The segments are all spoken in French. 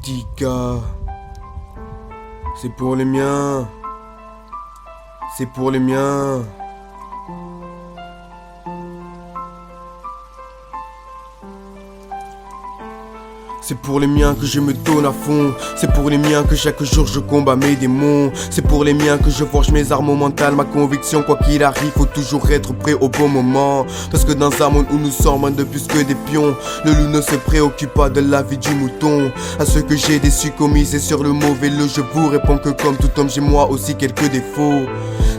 Tika, c'est pour les miens, c'est pour les miens. C'est pour les miens que je me donne à fond. C'est pour les miens que chaque jour je combats mes démons. C'est pour les miens que je forge mes armes mentales. Ma conviction, quoi qu'il arrive, faut toujours être prêt au bon moment. Parce que dans un monde où nous sommes moins de plus que des pions, le loup ne se préoccupe pas de la vie du mouton. À ceux que j'ai déçus commisés sur le mauvais lot, je vous réponds que comme tout homme j'ai moi aussi quelques défauts.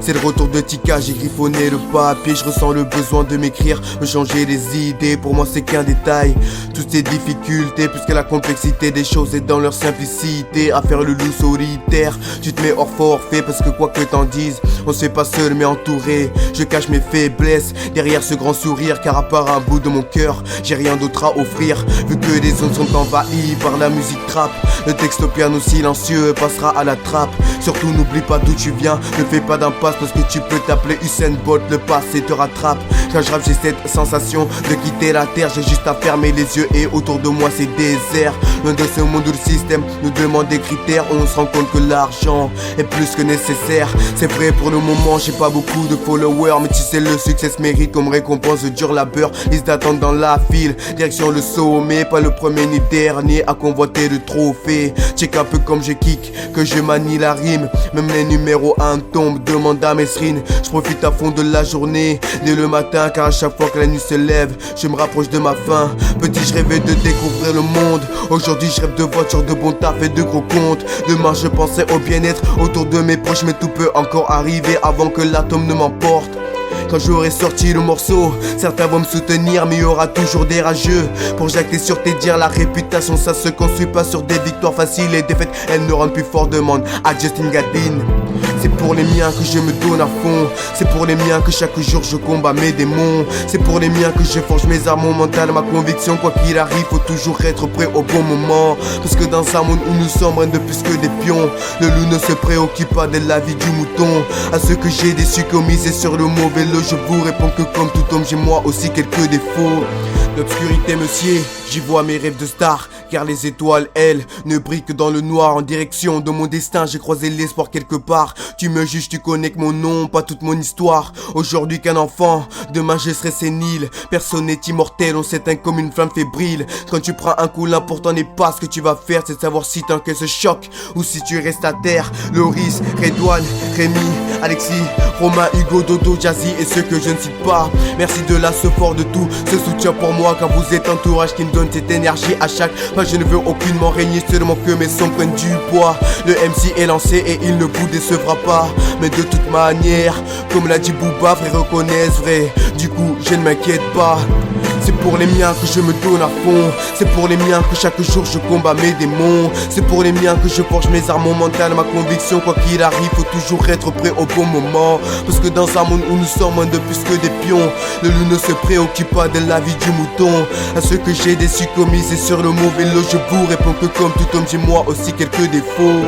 C'est le retour de Tika, j'ai griffonné le papier. Je ressens le besoin de m'écrire, me changer les idées. Pour moi c'est qu'un détail, toutes ces difficultés, puisque la complexité des choses est dans leur simplicité. À faire le loup solitaire, tu te mets hors forfait. Parce que quoi que t'en dises, on se fait pas seul mais entouré. Je cache mes faiblesses derrière ce grand sourire, car à part un bout de mon cœur, j'ai rien d'autre à offrir. Vu que les zones sont envahies par la musique trap, le texte au piano silencieux passera à la trappe. Surtout n'oublie pas d'où tu viens, ne fais pas d'impasse, parce que tu peux t'appeler Usain Bolt, le passé te rattrape. Quand je rappe j'ai cette sensation de quitter la terre. J'ai juste à fermer les yeux et autour de moi c'est désert. Loin de ce monde où le système nous demande des critères, on se rend compte que l'argent est plus que nécessaire. C'est vrai pour le moment j'ai pas beaucoup de followers, mais tu sais le succès se mérite comme récompense de dur labeur. Ils t'attendent dans la file, direction le sommet, pas le premier ni dernier à convoiter le trophée. Check un peu comme je kick, que je manie la rime. Même les numéros 1 tombent, demande à Mesrine. Je profite à fond de la journée, dès le matin, car à chaque fois que la nuit se lève, je me rapproche de ma fin. Petit je rêvais de découvrir le monde, aujourd'hui je rêve de voitures, de bon taf et de gros comptes. Demain je pensais au bien-être autour de mes proches, mais tout peut encore arriver avant que l'atome ne m'emporte. Quand j'aurai sorti le morceau, certains vont me soutenir, mais il y aura toujours des rageux pour jacter sur tes dires. La réputation ça se construit pas sur des victoires faciles, les défaites elles ne rendent plus fort. Demande à Justin Gatlin. C'est pour les miens que je me donne à fond. C'est pour les miens que chaque jour je combats mes démons. C'est pour les miens que je forge mes armes mentales. Ma conviction, quoi qu'il arrive, faut toujours être prêt au bon moment. Parce que dans un monde où nous sommes rien de plus que des pions, le loup ne se préoccupe pas de la vie du mouton. À ceux que j'ai déçus commisés sur le mauvais lot, je vous réponds que comme tout homme j'ai moi aussi quelques défauts. L'obscurité me sied, j'y vois mes rêves de star, car les étoiles, elles, ne brillent que dans le noir. En direction de mon destin, j'ai croisé l'espoir quelque part. Tu me juges, tu connais que mon nom, pas toute mon histoire. Aujourd'hui qu'un enfant, demain je serai sénile. Personne n'est immortel, on s'éteint comme une flamme fébrile. Quand tu prends un coup, l'important n'est pas ce que tu vas faire, c'est de savoir si t'en que ce choc ou si tu restes à terre. Loris, Redouane, Rémi, Alexis, Romain, Hugo, Dodo, Jazzy et ceux que je ne cite pas. Merci de la fort de tout ce soutien pour moi, car vous êtes entourage qui me donne cette énergie à chaque fois. Je ne veux aucunement régner, seulement que mes sons prennent du poids. Le MC est lancé et il ne vous décevra pas, mais de toute manière, comme l'a dit Booba, vrai reconnaissent vrai. Du coup je ne m'inquiète pas. C'est pour les miens que je me donne à fond. C'est pour les miens que chaque jour je combats mes démons. C'est pour les miens que je forge mes armes mentales. Ma conviction, quoi qu'il arrive, faut toujours être prêt au bon moment. Parce que dans un monde où nous sommes moins de plus que des pions, le loup ne se préoccupe pas de la vie du mouton. À ceux que j'ai déçus commisés sur le mauvais lot, je vous réponds que comme tout homme j'ai moi aussi quelques défauts.